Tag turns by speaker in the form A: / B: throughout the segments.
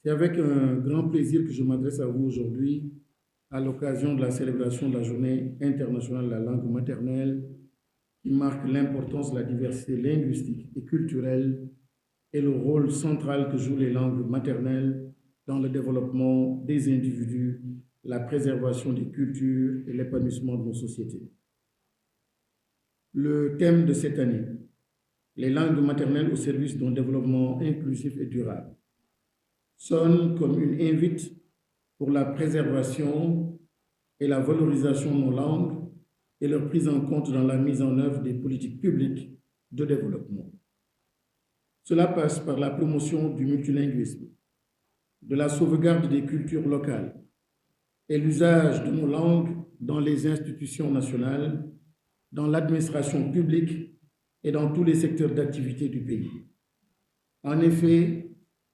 A: C'est avec un grand plaisir que je m'adresse à vous aujourd'hui à l'occasion de la célébration de la Journée internationale de la langue maternelle qui marque l'importance de la diversité linguistique et culturelle et le rôle central que jouent les langues maternelles dans le développement des individus, la préservation des cultures et l'épanouissement de nos sociétés. Le thème de cette année, les langues maternelles au service d'un développement inclusif et durable, sonne comme une invite pour la préservation et la valorisation de nos langues et leur prise en compte dans la mise en œuvre des politiques publiques de développement. Cela passe par la promotion du multilinguisme, de la sauvegarde des cultures locales et l'usage de nos langues dans les institutions nationales, dans l'administration publique et dans tous les secteurs d'activité du pays. En effet,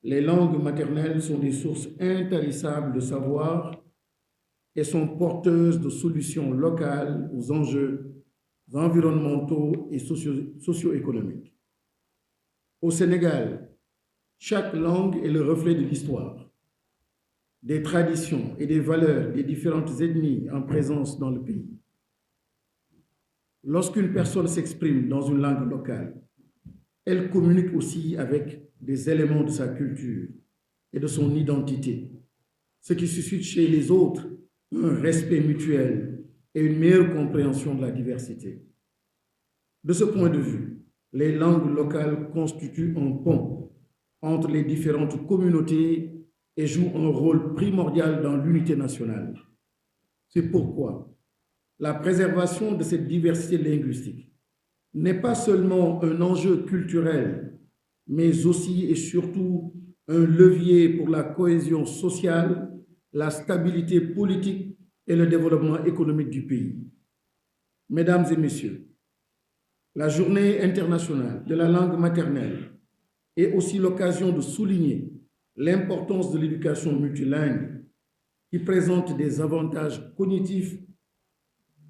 A: les langues maternelles sont des sources intarissables de savoir et sont porteuses de solutions locales aux enjeux environnementaux et socio-économiques. Au Sénégal, chaque langue est le reflet de l'histoire, des traditions et des valeurs des différentes ethnies en présence dans le pays. Lorsqu'une personne s'exprime dans une langue locale, elle communique aussi avec des éléments de sa culture et de son identité, ce qui suscite chez les autres un respect mutuel et une meilleure compréhension de la diversité. De ce point de vue, les langues locales constituent un pont entre les différentes communautés et jouent un rôle primordial dans l'unité nationale. C'est pourquoi la préservation de cette diversité linguistique n'est pas seulement un enjeu culturel, mais aussi et surtout un levier pour la cohésion sociale, la stabilité politique et le développement économique du pays. Mesdames et messieurs, la Journée internationale de la langue maternelle est aussi l'occasion de souligner l'importance de l'éducation multilingue qui présente des avantages cognitifs,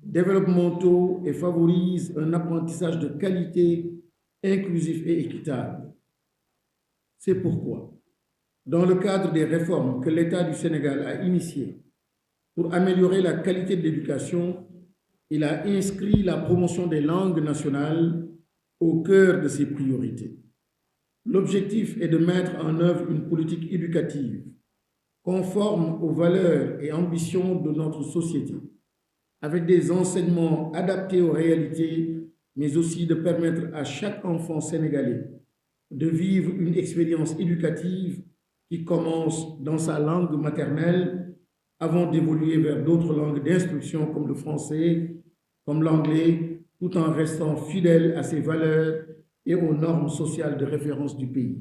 A: développementaux et favorise un apprentissage de qualité, inclusif et équitable. C'est pourquoi, dans le cadre des réformes que l'État du Sénégal a initiées pour améliorer la qualité de l'éducation, il a inscrit la promotion des langues nationales au cœur de ses priorités. L'objectif est de mettre en œuvre une politique éducative conforme aux valeurs et ambitions de notre société, avec des enseignements adaptés aux réalités, mais aussi de permettre à chaque enfant sénégalais de vivre une expérience éducative qui commence dans sa langue maternelle avant d'évoluer vers d'autres langues d'instruction comme le français, comme l'anglais, tout en restant fidèle à ses valeurs et aux normes sociales de référence du pays.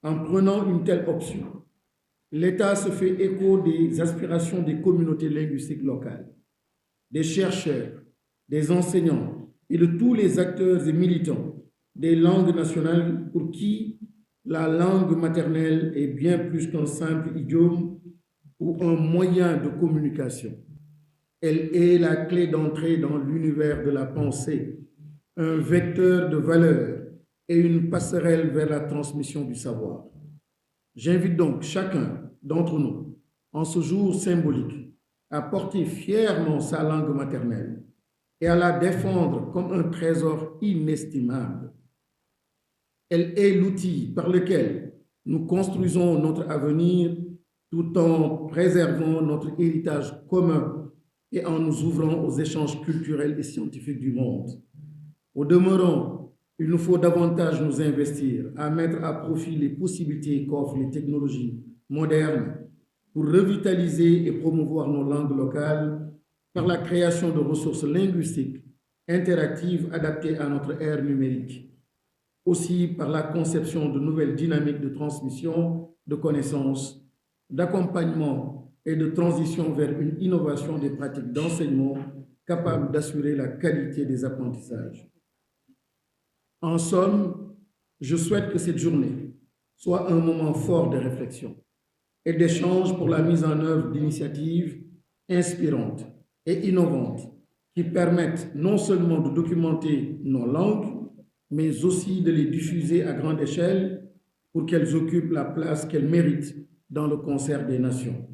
A: En prenant une telle option, l'État se fait écho des aspirations des communautés linguistiques locales, des chercheurs, des enseignants et de tous les acteurs et militants des langues nationales pour qui la langue maternelle est bien plus qu'un simple idiome ou un moyen de communication. Elle est la clé d'entrée dans l'univers de la pensée, un vecteur de valeurs et une passerelle vers la transmission du savoir. J'invite donc chacun d'entre nous, en ce jour symbolique, à porter fièrement sa langue maternelle et à la défendre comme un trésor inestimable. Elle est l'outil par lequel nous construisons notre avenir tout en préservant notre héritage commun et en nous ouvrant aux échanges culturels et scientifiques du monde. Au demeurant, il nous faut davantage nous investir à mettre à profit les possibilités qu'offrent les technologies modernes pour revitaliser et promouvoir nos langues locales par la création de ressources linguistiques interactives adaptées à notre ère numérique. Aussi par la conception de nouvelles dynamiques de transmission de connaissances, d'accompagnement et de transition vers une innovation des pratiques d'enseignement capables d'assurer la qualité des apprentissages. En somme, je souhaite que cette journée soit un moment fort de réflexion et d'échange pour la mise en œuvre d'initiatives inspirantes et innovantes qui permettent non seulement de documenter nos langues, mais aussi de les diffuser à grande échelle pour qu'elles occupent la place qu'elles méritent dans le concert des nations.